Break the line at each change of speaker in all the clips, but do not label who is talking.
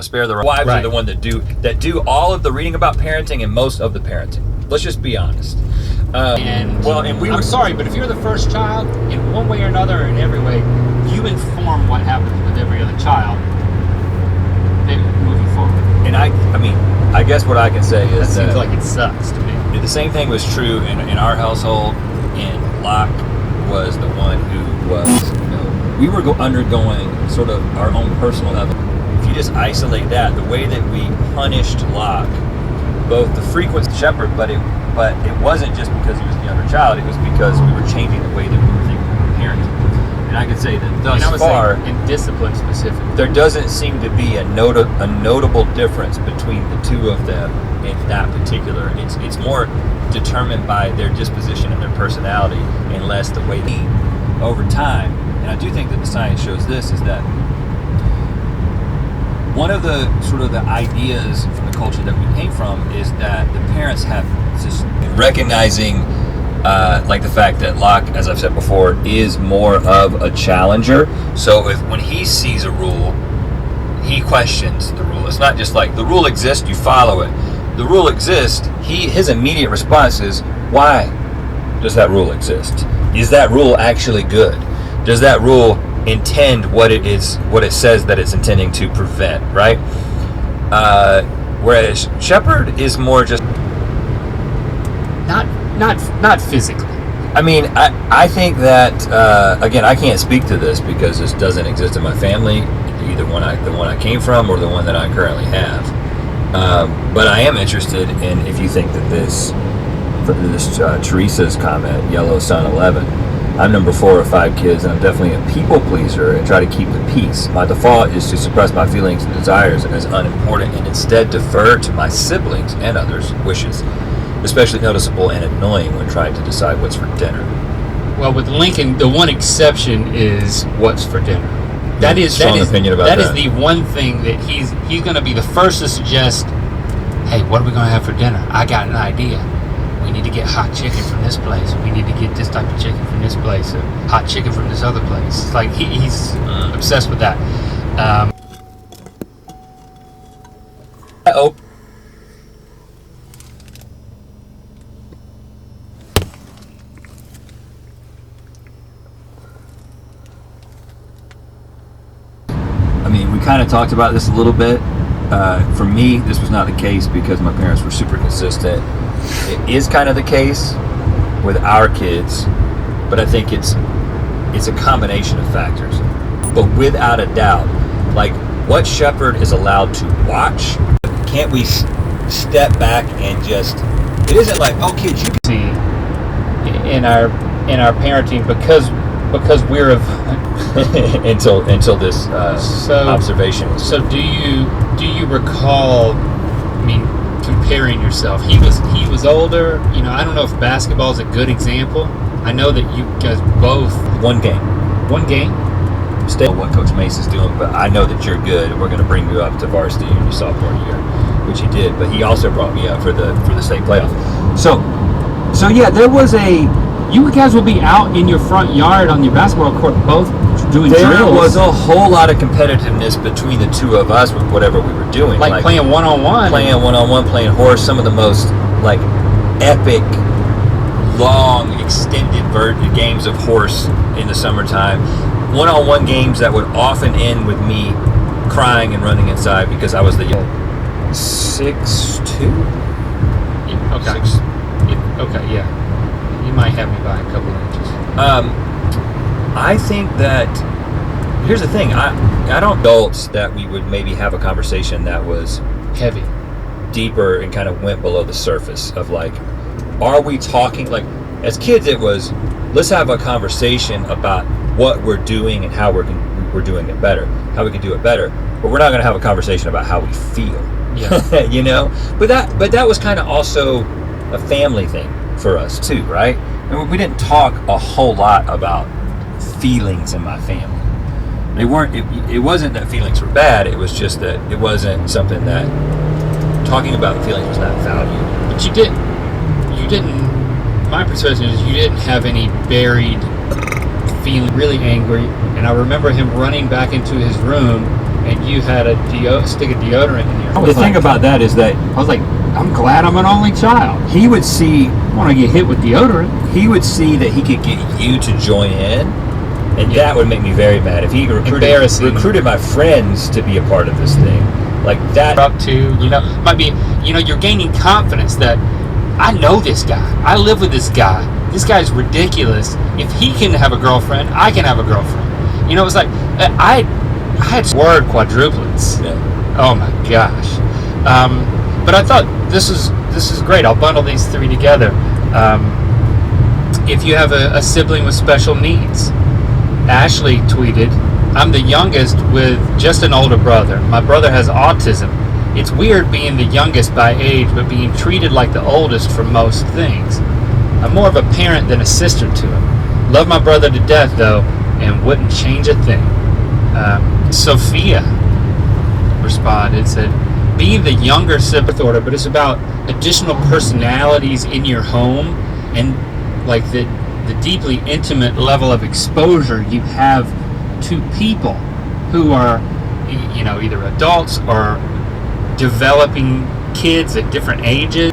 spare the wives are the one that do all of the reading about parenting and most of the parenting. Let's just be honest.
I'm sorry, but if you're the first child, in one way or another, or in every way, you inform what happens with every other child. Then moving forward.
And I guess what I can say is
that seems like it sucks to me.
The same thing was true in our household, and Locke was the one who was, we were undergoing sort of our own personal evolution. If you just isolate that, the way that we punished Locke, both the frequency Shepherd, but it wasn't just because he was the younger child, it was because we were changing the way that we were thinking about parenting. And I could say that thus far,
in discipline specifically,
there doesn't seem to be a notable difference between the two of them in that particular. It's more determined by their disposition and their personality, and less the way they over time. And I do think that the science shows this, is that one of the sort of the ideas from the culture that we came from is that the parents have just recognizing like the fact that Locke, as I've said before, is more of a challenger. So when he sees a rule, he questions the rule. It's not just like the rule exists, you follow it. The rule exists, his immediate response is, why does that rule exist? Is that rule actually good? Does that rule intend what it says that it's intending to prevent, right? Whereas Shepherd is more just
not physically.
I think that again, I can't speak to this because this doesn't exist in my family, either the one I came from or the one that I currently have. But I am interested in if you think that this Teresa's comment, Yellow Sun 11. I'm number 4 of 5 kids, and I'm definitely a people pleaser and try to keep the peace. My default is to suppress my feelings and desires as unimportant and instead defer to my siblings and others' wishes. Especially noticeable and annoying when trying to decide what's for dinner.
Well, with Lincoln, the one exception is what's for dinner. That is the one thing that he's going to be the first to suggest, hey, what are we going to have for dinner? I got an idea. We need to get hot chicken from this place. We need to get this type of chicken from this place. Or hot chicken from this other place. It's like he's obsessed with that.
We kind of talked about this a little bit. For me, this was not the case because my parents were super consistent. It is kind of the case with our kids, but I think it's a combination of factors. But without a doubt, like what Shepherd is allowed to watch, can't we step back and just? It isn't like, oh, kids, you can
see in our parenting because we're of
until this observation.
So do you recall? Comparing yourself. He was older. I don't know if basketball is a good example. I know that you guys both
one game. Still, what Coach Mace is doing, but I know that you're good. We're going to bring you up to varsity in your sophomore year, which he did. But he also brought me up for the state playoff. So yeah, there was you guys will be out in your front yard on your basketball court, both doing drills. There was a whole lot of competitiveness between the two of us with whatever we were doing.
Like playing one-on-one.
Playing horse, some of the most like epic, long, extended games of horse in the summertime. One-on-one games that would often end with me crying and running inside because I was the 6'2".
Yeah, okay. Okay, yeah. You might have me by a couple of inches.
I think that here's the thing. I don't adults that we would maybe have a conversation that was
heavy,
deeper, and kind of went below the surface of like, are we talking like as kids? It was let's have a conversation about what we're doing and how we're doing it better, how we can do it better. But we're not going to have a conversation about how we feel.
Yeah.
But that was kind of also a family thing for us too, right? And we didn't talk a whole lot about feelings in my family. They weren't. It wasn't that feelings were bad. It was just that it wasn't something that talking about feelings was not valued.
But you didn't. My perception is you didn't have any buried feeling. Really angry, and I remember him running back into his room and you had a stick of deodorant in your.
The thing about that is that
I was like, I'm glad I'm an only child.
he would see
Want to get hit with deodorant?
he would see that he could get you to join in, and that would make me very mad if he recruited my friends to be a part of this thing like that.
Up to might be you're gaining confidence that I know this guy. I live with this guy. This guy's ridiculous. If he can have a girlfriend, I can have a girlfriend. It was like I had word quadruplets.
Yeah.
Oh my gosh. But I thought this is great. I'll bundle these three together. If you have a sibling with special needs, Ashley tweeted, I'm the youngest with just an older brother. My brother has autism. It's weird being the youngest by age, but being treated like the oldest for most things. I'm more of a parent than a sister to him. Love my brother to death, though, and wouldn't change a thing. Sophia responded, said, being the younger sibling order, but it's about additional personalities in your home and like the deeply intimate level of exposure you have to people who are, either adults or developing kids at different ages.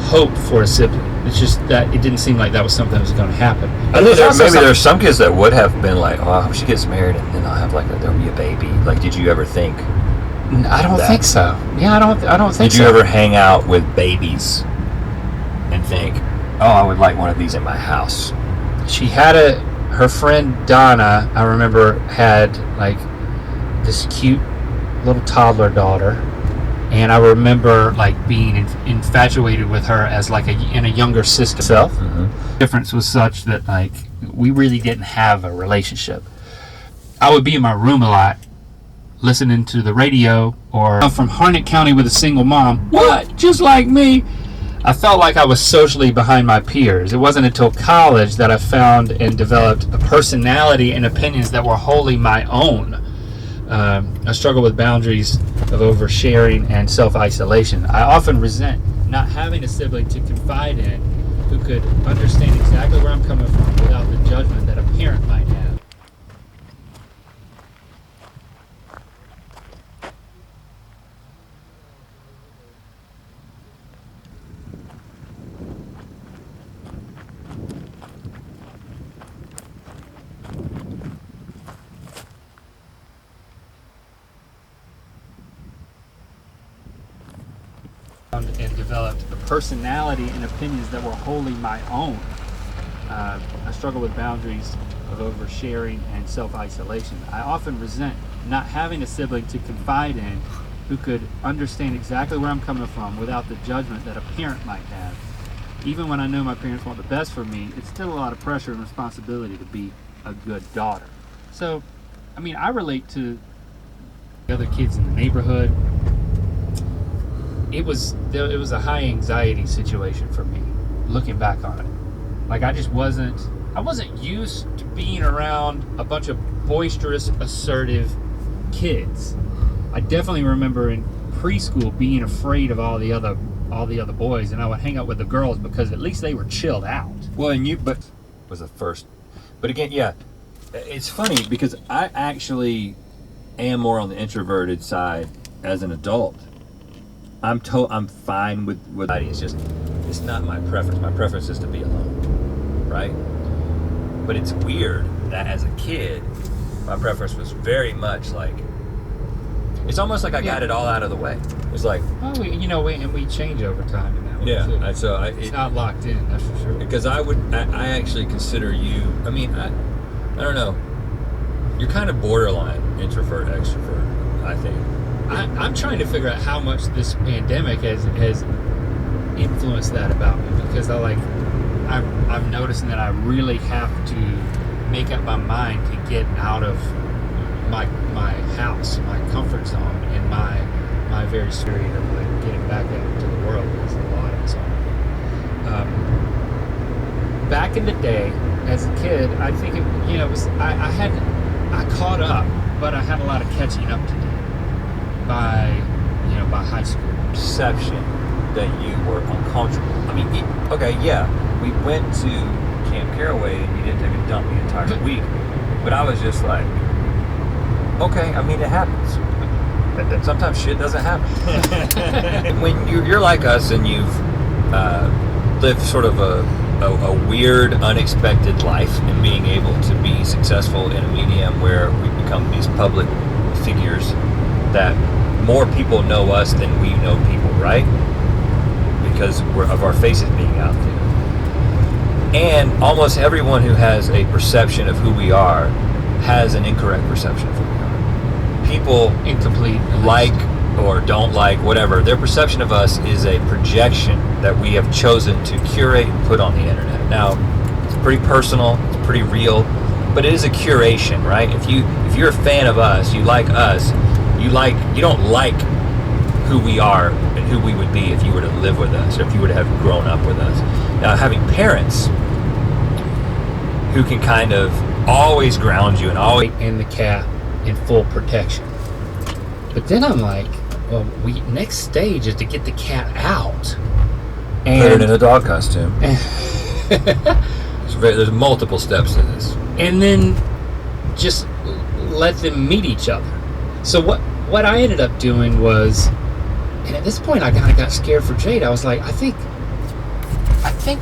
Hope for a sibling. It's just that it didn't seem like that was something that was going to happen.
I think maybe there's some kids that would have been like, oh, I hope she gets married and then I'll have there'll be a baby. Like, did you ever think?
I don't think so. Yeah, I don't think so.
Did you ever hang out with babies and think, oh, I would like one of these in my house?
She had her friend Donna, I remember, had this cute little toddler daughter. And I remember being infatuated with her as in a younger sister self. Mm-hmm. The difference was such that we really didn't have a relationship. I would be in my room a lot, listening to the radio, or I'm from Harnett County with a single mom. What? Just like me? I felt like I was socially behind my peers. It wasn't until college that I found and developed a personality and opinions that were wholly my own. I struggle with boundaries of oversharing and self-isolation. I often resent not having a sibling to confide in who could understand exactly where I'm coming from without the judgment that a parent might have. And developed a personality and opinions that were wholly my own. I struggle with boundaries of oversharing and self-isolation. I often resent not having a sibling to confide in who could understand exactly where I'm coming from without the judgment that a parent might have. Even when I know my parents want the best for me, it's still a lot of pressure and responsibility to be a good daughter. So, I relate to the other kids in the neighborhood. It was a high anxiety situation for me, looking back on it. I wasn't used to being around a bunch of boisterous, assertive kids. I definitely remember in preschool being afraid of all the other boys, and I would hang out with the girls because at least they were chilled out.
Well, but was the first. But again, yeah, it's funny because I actually am more on the introverted side as an adult. I'm fine with it's not my preference. My preference is to be alone, right? But it's weird that as a kid, my preference was very much it's almost like I got it all out of the way. It's like,
we change over time in that way.
Yeah, so
it's not locked in, that's for sure.
Because I actually consider you. I don't know. You're kind of borderline introvert, extrovert, I think.
I'm trying to figure out how much this pandemic has influenced that about me, because I'm noticing that I really have to make up my mind to get out of my house, my comfort zone, and my very spirit of getting back out into the world is a lot of it's on. Back in the day, as a kid, I think I caught up, but I had a lot of catching up to do by high school.
Perception that you were uncomfortable. We went to Camp Caraway and you didn't take a dump the entire week, but I was just like, Okay, I mean, it happens. Sometimes shit doesn't happen. When you're like us and you've lived sort of a weird, unexpected life, and being able to be successful in a medium where we become these public figures that more people know us than we know people, right? Because of our faces being out there. And almost everyone who has a perception of who we are has an incorrect perception of who we are. People
incomplete
like or don't like, whatever, their perception of us is a projection that we have chosen to curate and put on the internet. Now, it's pretty personal, it's pretty real, but it is a curation, right? If you're a fan of us, you like us, you don't like who we are and who we would be if you were to live with us, or if you were to have grown up with us. Now, having parents who can kind of always ground you and always
in the cat in full protection. But then I'm like, well, next stage is to get the cat out
and put it in a dog costume. There's multiple steps to this,
and then just let them meet each other. So what I ended up doing was, and at this point I kind of got scared for Jade. I was like, I think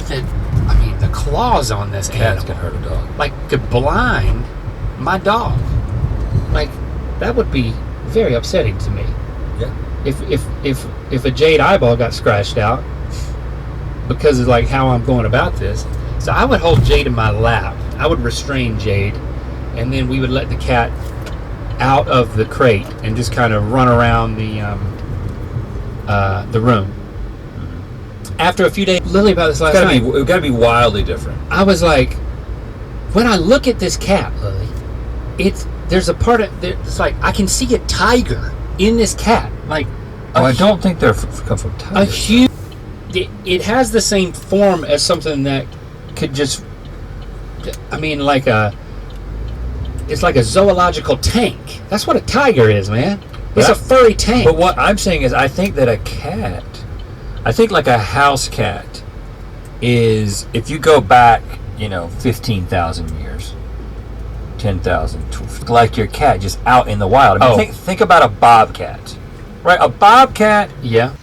that, I mean, the claws on this
cats
animal
can hurt a dog,
like could blind my dog. Like, that would be very upsetting to me.
Yeah.
If a jade eyeball got scratched out because of like how I'm going about this. So I would hold Jade in my lap. I would restrain Jade, and then we would let the cat out of the crate and just kind of run around the room. After a few days, Lily, about this last night,
it's got to be wildly different.
I was like, when I look at this cat, Lily, there's a part of it's like I can see a tiger in this cat. Like,
I don't think they're come from tigers.
A huge. It has the same form as something that could just. I mean, it's like a zoological tank. That's what a tiger is, man. It's a furry tank.
But what I'm saying is, I think that I think like a house cat is, if you go back, 15,000 years, 10,000, like your cat just out in the wild. I mean, think about a bobcat, right? A bobcat.
Yeah.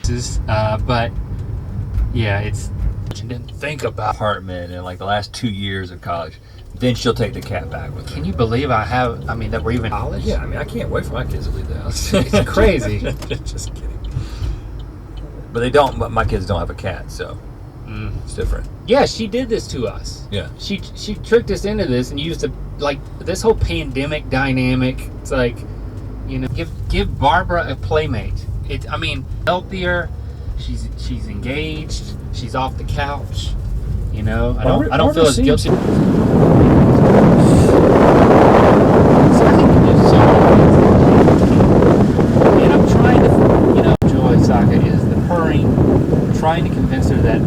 experiences, but yeah, it's. She didn't think about
apartment in like the last 2 years of college. Then she'll take the cat back with her.
Can you believe that we're even in college?
Yeah, I mean, I can't wait for my kids to leave the house.
It's crazy.
Just kidding. But they don't. But my kids don't have a cat, so it's different.
Yeah, she did this to us.
Yeah,
she tricked us into this and used to like this whole pandemic dynamic. It's like, you know, give Barbara a playmate. I mean, healthier. She's engaged. She's off the couch. You know, I don't feel as guilty. And I'm trying to, you know, Joy Saka is the purring. I'm trying to convince her that.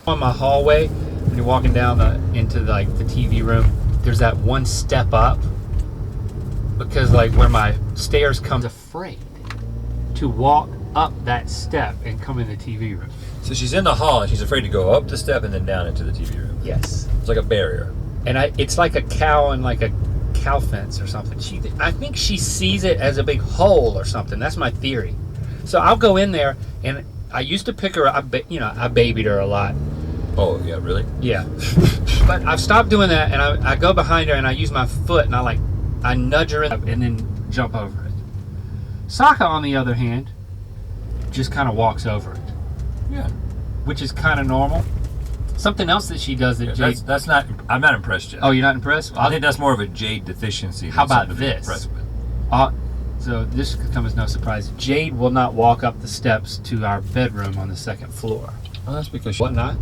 On my hallway, when you're walking down into like the TV room, there's that one step up, because like where my stairs come, afraid to walk up that step and come in the TV room.
So she's in the hall and she's afraid to go up the step and then down into the TV room.
Yes,
it's like a barrier.
And it's like a cow and like a cow fence or something. I think she sees it as a big hole or something. That's my theory. So I'll go in there, and I used to pick her up. I babied her a lot.
Oh, yeah, really?
Yeah. But I've stopped doing that, and I go behind her, and I use my foot, and I nudge her up and then jump over it. Saka, on the other hand, just kind of walks over it.
Yeah.
Which is kind of normal. Something else that she does that Jade...
That's not... I'm not impressed yet.
Oh, you're not impressed?
I think that's more of a Jade deficiency.
How about this? So this could come as no surprise. Jade will not walk up the steps to our bedroom on the second floor.
Well, that's because she...
What not?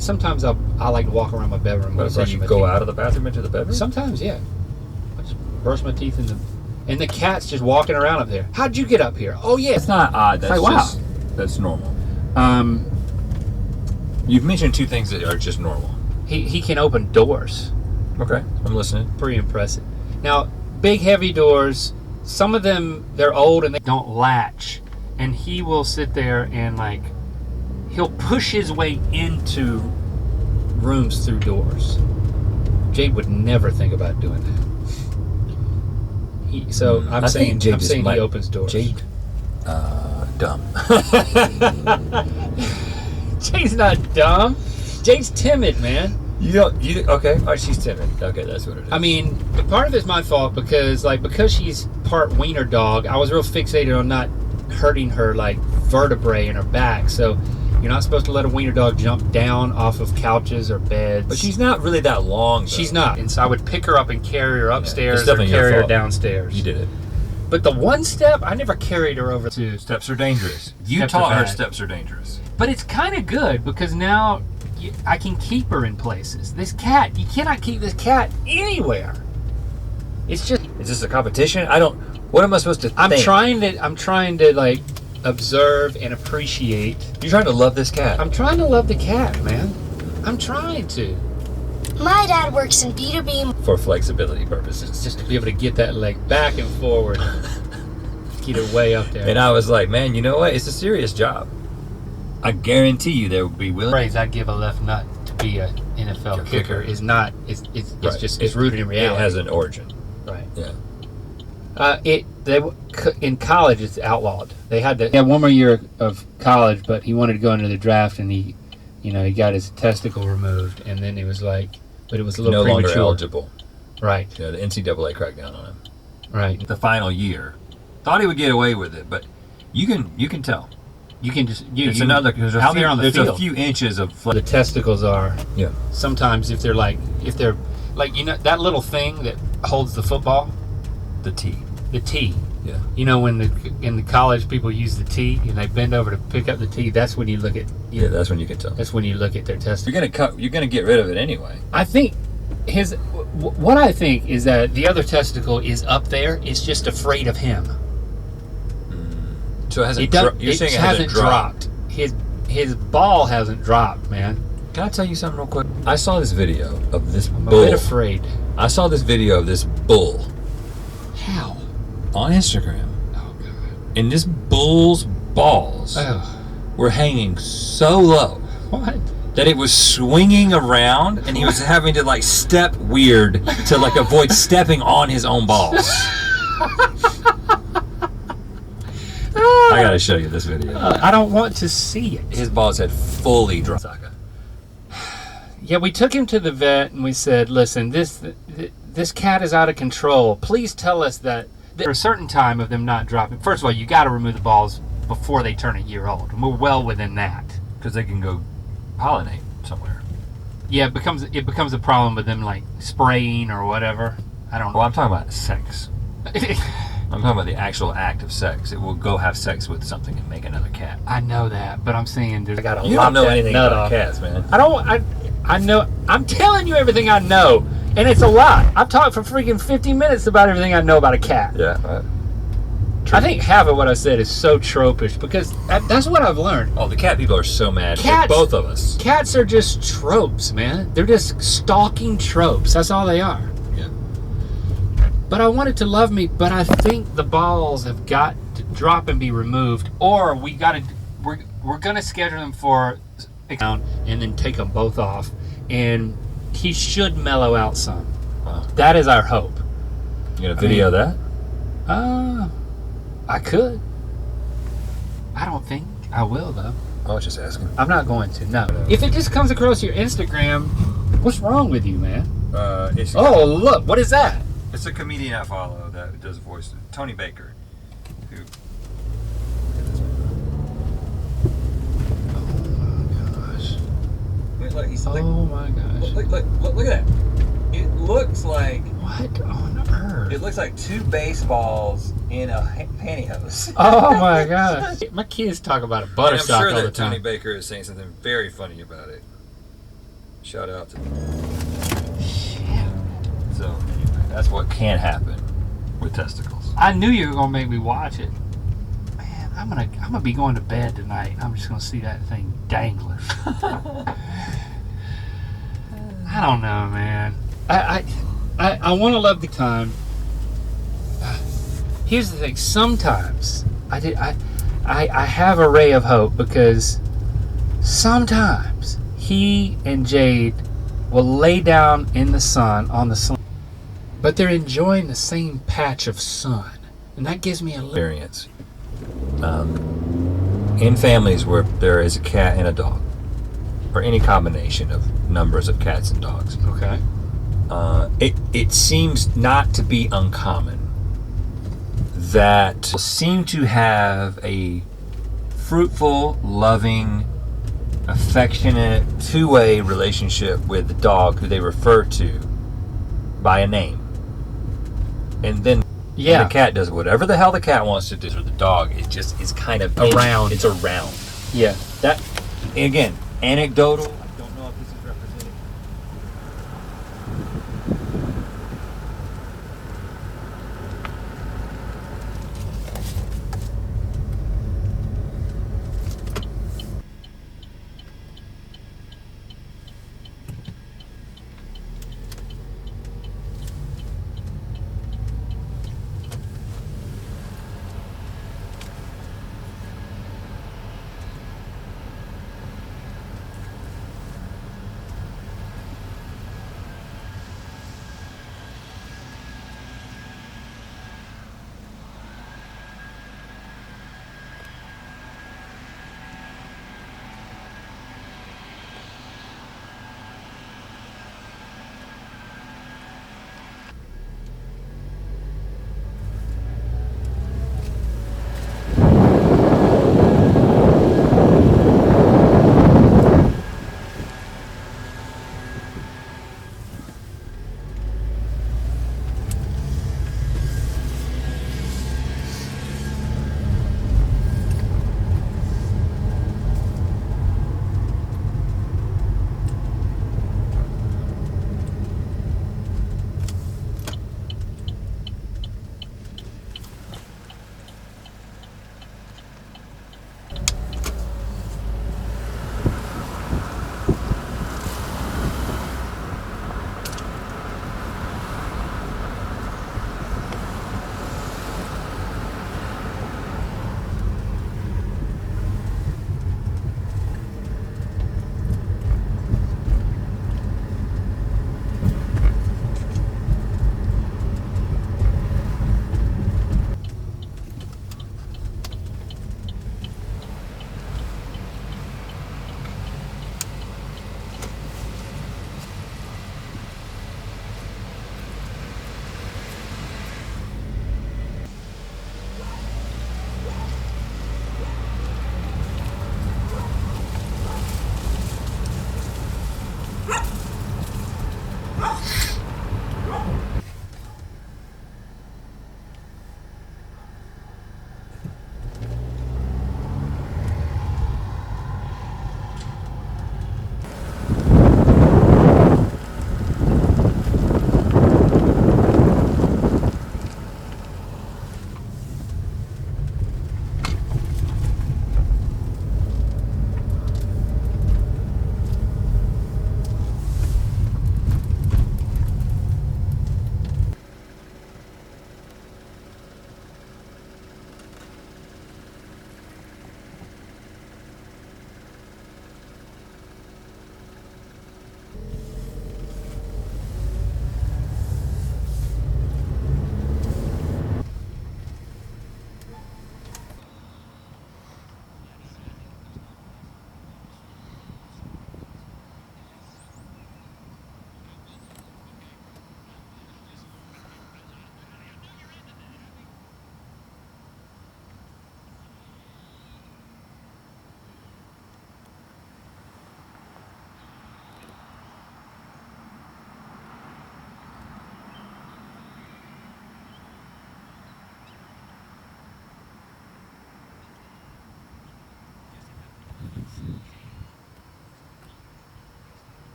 Sometimes I like to walk around my bedroom.
But so you go out of the bathroom into the bedroom?
Sometimes, yeah. I just brush my teeth and the cat's just walking around up there. How'd you get up here? Oh yeah.
It's not odd. That's
like,
just... Wow. That's normal. You've mentioned two things that are just normal.
He can open doors.
Okay, I'm listening.
Pretty impressive. Now, big heavy doors, some of them, they're old and they don't latch. And he will sit there and like, he'll push his way into rooms through doors. Jade would never think about doing that. I'm saying he opens doors.
Jade, dumb.
Jade's not dumb. Jade's timid, man.
Okay, all right, she's timid. Okay, that's what it is.
I mean, part of it's my fault because she's part wiener dog, I was real fixated on not hurting her like vertebrae in her back. So you're not supposed to let a wiener dog jump down off of couches or beds.
But she's not really that long, though.
She's not. And so I would pick her up and carry her upstairs or carry her downstairs.
You did it.
But the one step, I never carried her over to...
Steps are dangerous. You taught her steps are dangerous.
But it's kind of good because now I can keep her in places. This cat, you cannot keep this cat anywhere. It's just...
Is this a competition? What am I supposed to think?
I'm trying to like observe and appreciate.
You're trying to love this cat.
I'm trying to love the cat, man. I'm trying to.
My dad works in B2B
for flexibility purposes.
Just to be able to get that leg back and forward. Get it way up there.
And I was like, man, you know what? It's a serious job. I guarantee you there will be willing.
Phrase I'd give a left nut to be an NFL kicker is not. It's right. It's rooted in reality.
It has an origin.
Right.
Yeah.
In college it's outlawed. He had one more year of college, but he wanted to go into the draft, and he got his testicle removed, and then it was like, but it was a little premature.
No longer eligible.
Right.
Yeah, the NCAA cracked down on him.
Right.
The final year, thought he would get away with it, but you can tell.
You can just
there's a few inches of
the testicles are.
Yeah.
Sometimes if they're like that little thing that holds the football.
The tee.
The tee. Yeah. You know, when in the college people use the T and they bend over to pick up the T, that's when you look at.
Yeah, that's when you can tell.
That's when you look at their testicles.
You're gonna get rid of it anyway.
I think what I think is that the other testicle is up there. It's just afraid of him.
So it hasn't. You're saying it hasn't dropped.
His ball hasn't dropped, man.
Can I tell you something real quick? I saw this video of this
I'm
bull.
a bit afraid.
I saw this video of this bull.
How?
On Instagram.
Oh God.
And this bull's balls were hanging so low.
What?
That it was swinging around, and he was having to like step weird to like avoid stepping on his own balls. I gotta show you this video.
I don't want to see it.
His balls had fully dropped.
Yeah, we took him to the vet and we said, listen, this cat is out of control. Please tell us that there's a certain time of them not dropping. First of all, you got to remove the balls before they turn a year old. And we're well within that.
Because they can go pollinate somewhere.
Yeah, it becomes a problem with them like spraying or whatever. I don't know.
Well, I'm talking about sex. I'm talking about the actual act of sex. It will go have sex with something and make another cat.
I know that, but I'm saying I got to
You don't know anything about cats, man.
I know. I'm telling you everything I know, and it's a lot. I've talked for freaking 50 minutes about everything I know about a cat.
Yeah.
I think half of what I said is so tropish because that's what I've learned.
Oh, the cat people are so mad at both of us.
Cats are just tropes, man. They're just stalking tropes. That's all they are.
Yeah.
But I want it to love me, but I think the balls have got to drop and be removed, or we're gonna schedule them for and then take them both off, and he should mellow out some.
Wow.
That is our hope.
You gonna video that?
I could. I don't think I will though.
I was just asking.
I'm not going to. No. If it just comes across your Instagram, what's wrong with you, man? Oh, look, what is that?
It's a comedian I follow that does voice, Tony Baker.
Oh my gosh.
Look at that. It looks like...
What on earth?
It looks like two baseballs in a pantyhose.
Oh my gosh. My kids talk about a buttersock all the time.
I'm sure that Tony Baker is saying something very funny about it. Shout out to them.
Shit.
So, anyway, that's what can happen with testicles.
I knew you were going to make me watch it. Man, I'm gonna be going to bed tonight. I'm just going to see that thing dangling. I don't know, man. I want to love the time. Here's the thing. Sometimes I have a ray of hope because sometimes he and Jade will lay down in the sun on the sun, but they're enjoying the same patch of sun, and that gives me a little
experience. In families where there is a cat and a dog, or any combination of numbers of cats and dogs.
Okay.
It seems not to be uncommon that seem to have a fruitful, loving, affectionate, two-way relationship with the dog who they refer to by a name. And then the cat does whatever the hell the cat wants to do, or the dog, it just is kind of
around.
It's around.
Yeah.
That, again, anecdotal. I don't know if this is represented.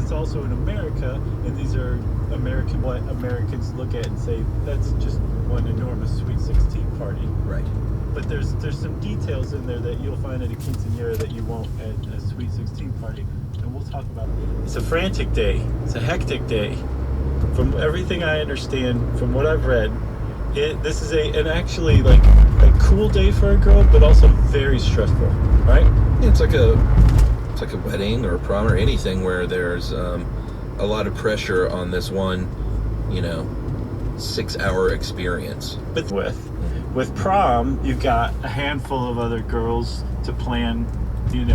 it's also in America, and these are what Americans look at and say, that's just one enormous Sweet 16 party.
Right.
But there's some details in there that you'll find at a quinceañera that you won't at a Sweet 16 party, and we'll talk about it. It's a frantic day. It's a hectic day. From everything I understand, from what I've read, this is actually like a cool day for a girl, but also very stressful, right?
Yeah, it's like a wedding or a prom or anything where there's a lot of pressure on this one, 6-hour experience.
But with prom, you've got a handful of other girls to plan,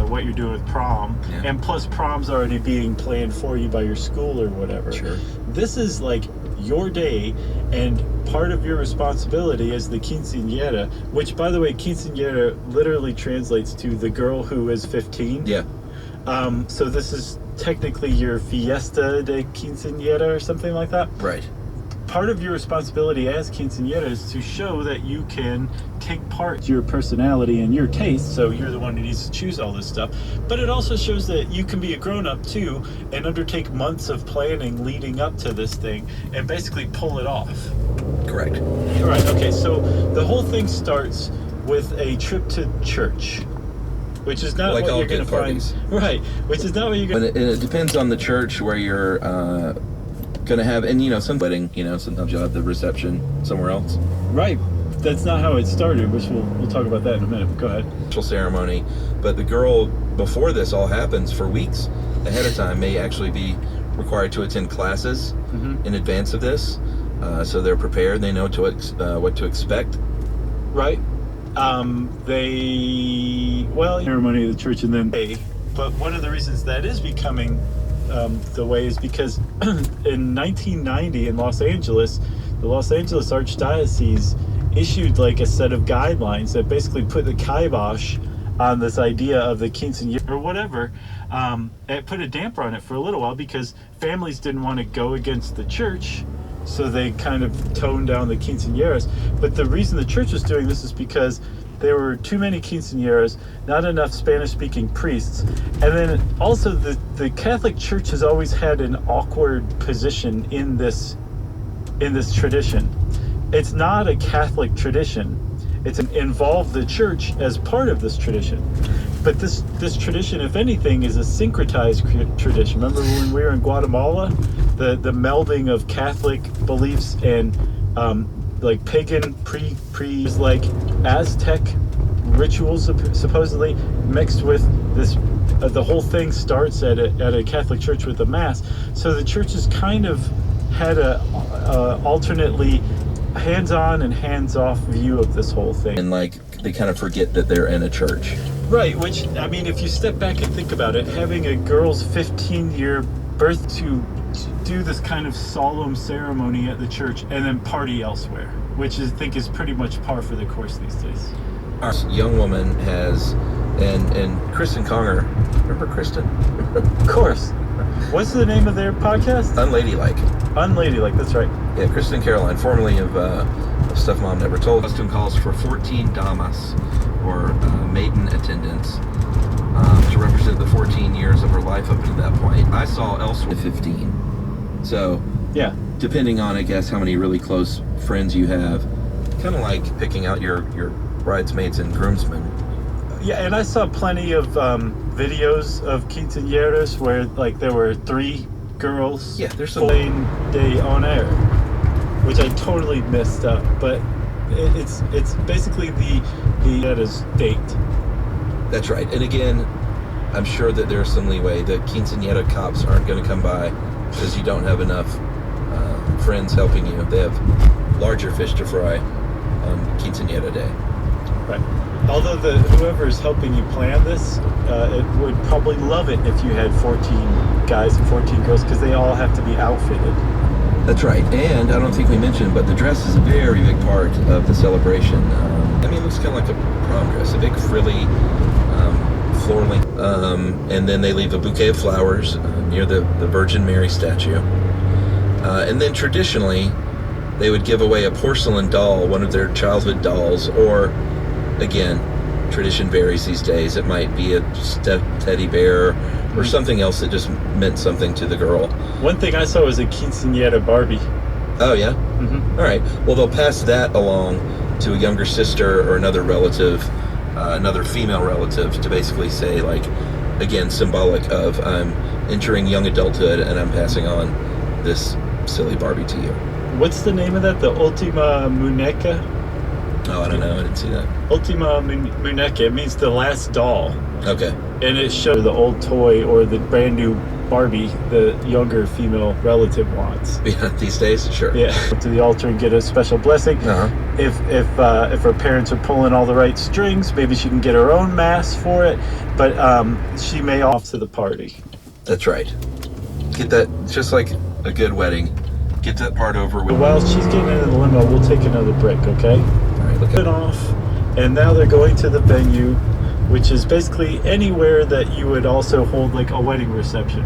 what you're doing with prom.
Yeah.
And plus prom's already being planned for you by your school or whatever.
Sure.
This is like your day, and part of your responsibility is the quinceañera, which, by the way, quinceañera literally translates to the girl who is 15.
Yeah.
So this is technically your fiesta de quinceañera or something like that.
Right.
Part of your responsibility as quinceañera is to show that you can take part your personality and your taste, so you're the one who needs to choose all this stuff. But it also shows that you can be a grown-up too and undertake months of planning leading up to this thing and basically pull it off.
Correct.
All right, okay, so the whole thing starts with a trip to church, which is not
Like
what
all
you're going
good
to
parties.
find. Right, which is not what you're going to...
And it depends on the church where you're going to have, and some wedding, sometimes you'll have the reception somewhere else.
Right. That's not how it started, which we'll talk about that in a minute. Go ahead.
Ceremony, but the girl, before this all happens, for weeks ahead of time, may actually be required to attend classes in advance of this, so they're prepared. They know what to expect.
Right. Ceremony of the church, and then but one of the reasons that is becoming the way is because in 1990 in Los Angeles, the Los Angeles Archdiocese issued like a set of guidelines that basically put the kibosh on this idea of the quinceañera or whatever. It put a damper on it for a little while because families didn't want to go against the church, so they kind of toned down the quinceañeras. But the reason the church was doing this is because there were too many quinceañeras, not enough Spanish-speaking priests, and then also the Catholic Church has always had an awkward position in this tradition. It's not a Catholic tradition. It's involved the church as part of this tradition. But this tradition, if anything, is a syncretized tradition. Remember when we were in Guatemala? The melding of Catholic beliefs and like pagan like Aztec rituals supposedly mixed with this. The whole thing starts at a Catholic church with a mass. So the church has kind of had a alternately hands-on and hands-off view of this whole thing.
And they kind of forget that they're in a church.
Right, which, I mean, if you step back and think about it, having a girl's 15-year birth to do this kind of solemn ceremony at the church and then party elsewhere, which I think is pretty much par for the course these days.
Our young woman has, and Kristen Conger, remember Kristen?
Of course. What's the name of their podcast?
Unladylike.
Unladylike, that's right.
Yeah, Kristen Caroline, formerly of Stuff Mom Never Told. Custom calls for 14 damas, or maiden attendants, to represent the 14 years of her life up to that point. I saw elsewhere 15. So,
yeah,
depending on, I guess, how many really close friends you have, kind of like picking out your bridesmaids and groomsmen.
Yeah, and I saw plenty of videos of quinceañeras where there were 3 girls.
Yeah, there's some
day on air, which I totally messed up. But it's basically the date.
That's right. And again, I'm sure that there's some leeway. The quinceañera cops aren't going to come by because you don't have enough friends helping you. They have larger fish to fry on quinceañera day.
Right. Although whoever is helping you plan this, it would probably love it if you had 14 guys and 14 girls because they all have to be outfitted.
That's right. And I don't think we mentioned, but the dress is a very big part of the celebration. It looks kind of like a prom dress, a big frilly floor length. And then they leave a bouquet of flowers near the Virgin Mary statue. And then traditionally, they would give away a porcelain doll, one of their childhood dolls, or again, tradition varies these days. It might be a stuffed teddy bear or something else that just meant something to the girl.
One thing I saw was a quinceañera Barbie.
Oh, yeah? Mm-hmm. All right. Well, they'll pass that along to a younger sister or another relative, another female relative, to basically say, like, again, symbolic of I'm entering young adulthood and I'm passing on this silly Barbie to you.
What's the name of that? The Ultima Muñeca?
Oh, I don't know. I didn't see that.
Ultima Muñeca. It means the last doll.
Okay.
And it showed the old toy or the brand new Barbie the younger female relative wants.
Yeah, these days, sure.
Yeah. To the altar and get a special blessing.
Uh-huh.
If her parents are pulling all the right strings, maybe she can get her own mass for it. But she may off to the party.
That's right. Get that, just like a good wedding. Get that part over with.
While she's getting into the limo, we'll take another break, okay?
All right, look
it off, and now they're going to the venue, which is basically anywhere that you would also hold like a wedding reception.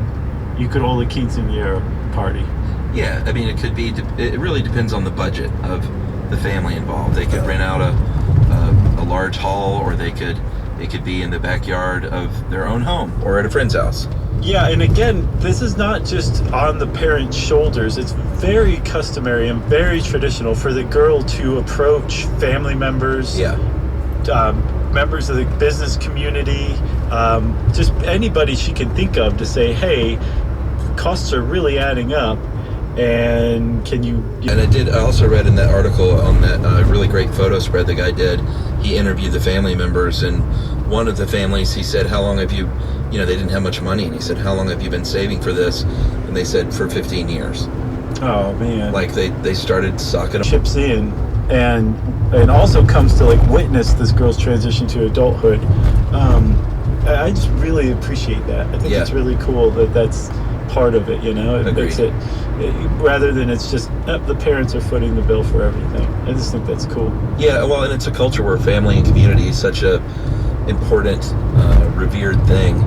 You could hold a quinceañera party.
Yeah, I mean, it could be. It really depends on the budget of the family involved. They could rent out a large hall, or it could be in the backyard of their own home or at a friend's house.
Yeah, and again, this is not just on the parents' shoulders. It's very customary and very traditional for the girl to approach family members, members of the business community, just anybody she can think of to say, hey, costs are really adding up, and can you...
And I also read in that article on that really great photo spread the guy did, he interviewed the family members, and one of the families, he said, how long have you... they didn't have much money, and he said, how long have you been saving for this? And they said, for 15 years.
Oh, man.
Like, they started socking them.
Chips in, and also comes to, like, witness this girl's transition to adulthood. I just really appreciate that. I think it's really cool that that's part of it, It makes it, rather than it's just, the parents are footing the bill for everything. I just think that's cool.
Yeah, well, and it's a culture where family and community is such a important, revered thing,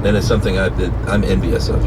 and it's something I'm envious of,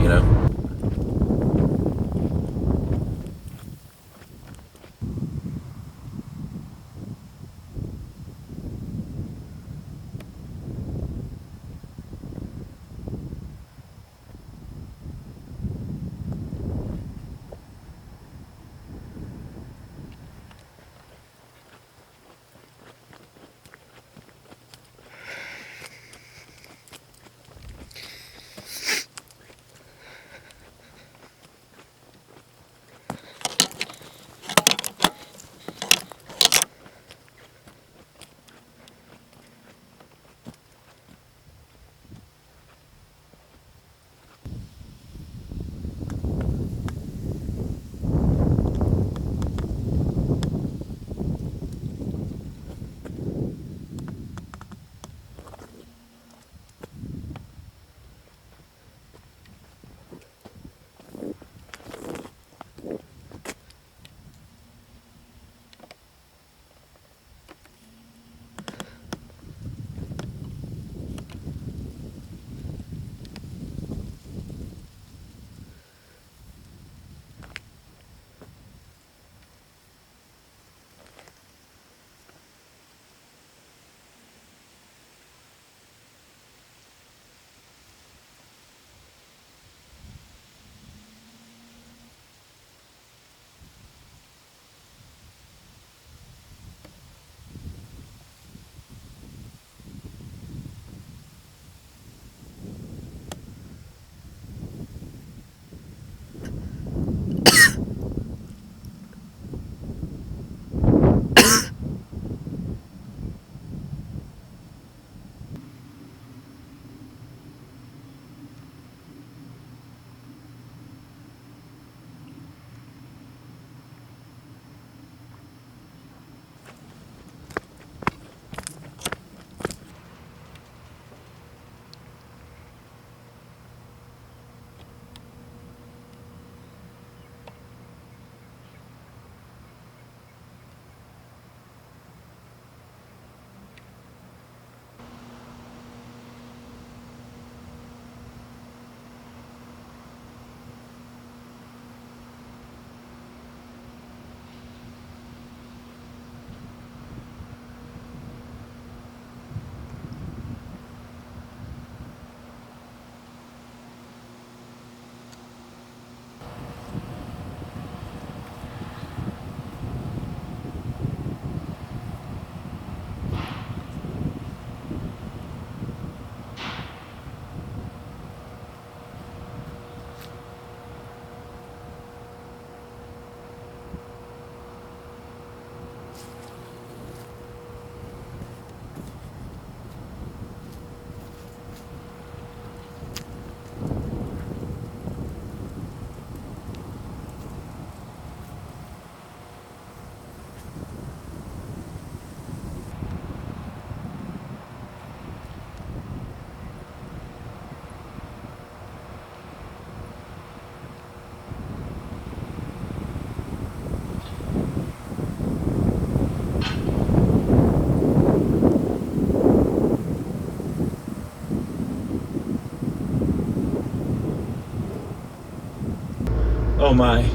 my.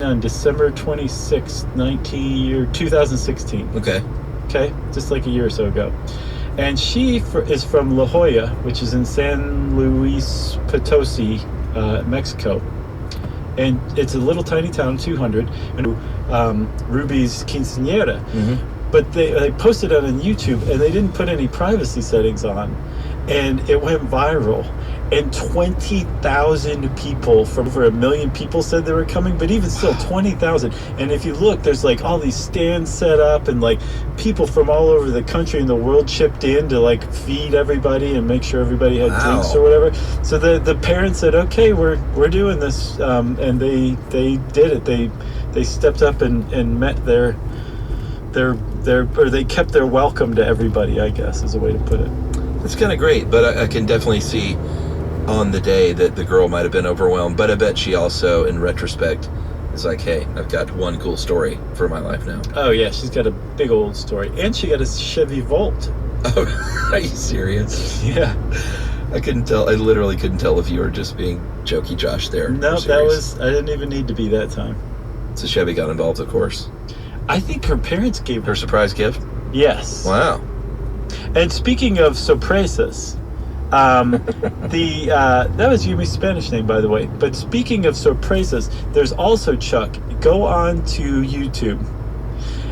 On December 26th, 2016.
Okay.
Okay, just like a year or so ago. And she is from La Jolla, which is in San Luis Potosi, Mexico. And it's a little tiny town, 200, and Ruby's quinceañera.
Mm-hmm.
But they posted it on YouTube, and they didn't put any privacy settings on. And it went viral. And 20,000 people, from over 1 million people, said they were coming, but even still, 20,000. And if you look, there's like all these stands set up, and like people from all over the country and the world chipped in to like feed everybody and make sure everybody had drinks or whatever. So the parents said, okay, we're doing this, and they did it. They stepped up and met or they kept their welcome to everybody, I guess is a way to put it.
That's kind of great, but I can definitely see on the day that the girl might have been overwhelmed, but I bet she also, in retrospect, is like, hey, I've got one cool story for my life now.
Oh yeah, she's got a big old story. And she got a Chevy Volt.
Oh, are you serious?
Yeah.
I literally couldn't tell if you were just being jokey Josh there.
No, I didn't even need to be that time.
So Chevy got involved, of course.
I think her parents gave
Her surprise gift?
Yes.
Wow.
And speaking of sorpresas, that was Yumi's Spanish name, by the way. But speaking of sorpresas, there's also Chuck. Go on to YouTube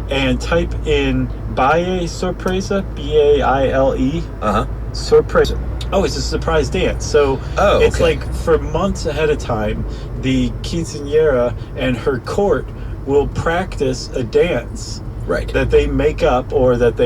and type in Baile Sorpresa, Baile. Sorpresa. Oh, it's a surprise dance. So it's like for months ahead of time, the quinceañera and her court will practice a dance that they make up or that they.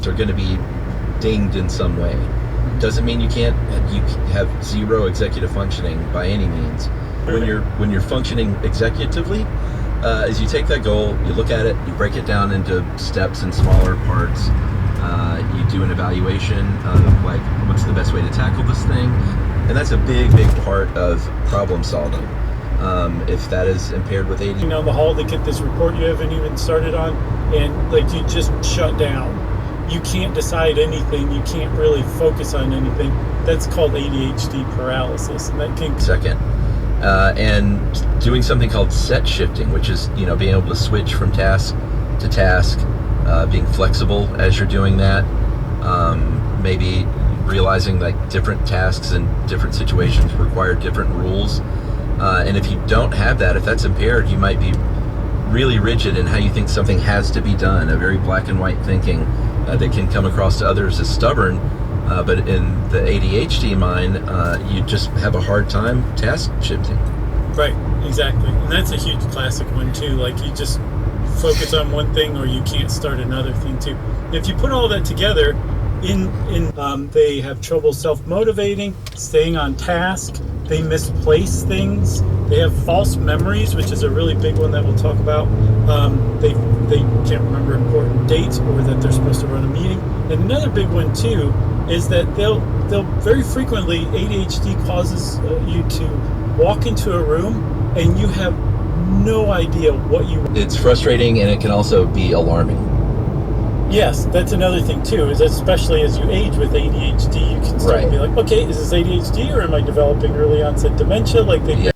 Are going to be dinged in some way. Doesn't mean you have zero executive functioning by any means. When you're functioning executively, as you take that goal, you look at it, you break it down into steps and smaller parts. You do an evaluation of like what's the best way to tackle this thing, and that's a big part of problem solving. If that is impaired with ADD,
down the hall to get this report you haven't even started on, and like you just shut down. You can't decide anything. You can't really focus on anything. That's called ADHD paralysis, and that can.
Second, and doing something called set shifting, which is being able to switch from task to task, being flexible as you're doing that. Maybe realizing like different tasks and different situations require different rules, and if you don't have that, if that's impaired, you might be really rigid in how you think something has to be done. A very black and white thinking. That can come across to others as stubborn, but in the ADHD mind, you just have a hard time task shifting.
Right, exactly. And that's a huge classic one too. Like you just focus on one thing or you can't start another thing too. If you put all that together, they have trouble self-motivating, staying on task, they misplace things, they have false memories, which is a really big one that we'll talk about. They can't remember important dates or that they're supposed to run a meeting. And another big one too is that they'll very frequently, ADHD causes you to walk into a room and you have no idea what you.
It's frustrating and it can also be alarming.
Yes, that's another thing too, is especially as you age with ADHD, you can start to be like, okay, is this ADHD or am I developing early onset dementia? Like they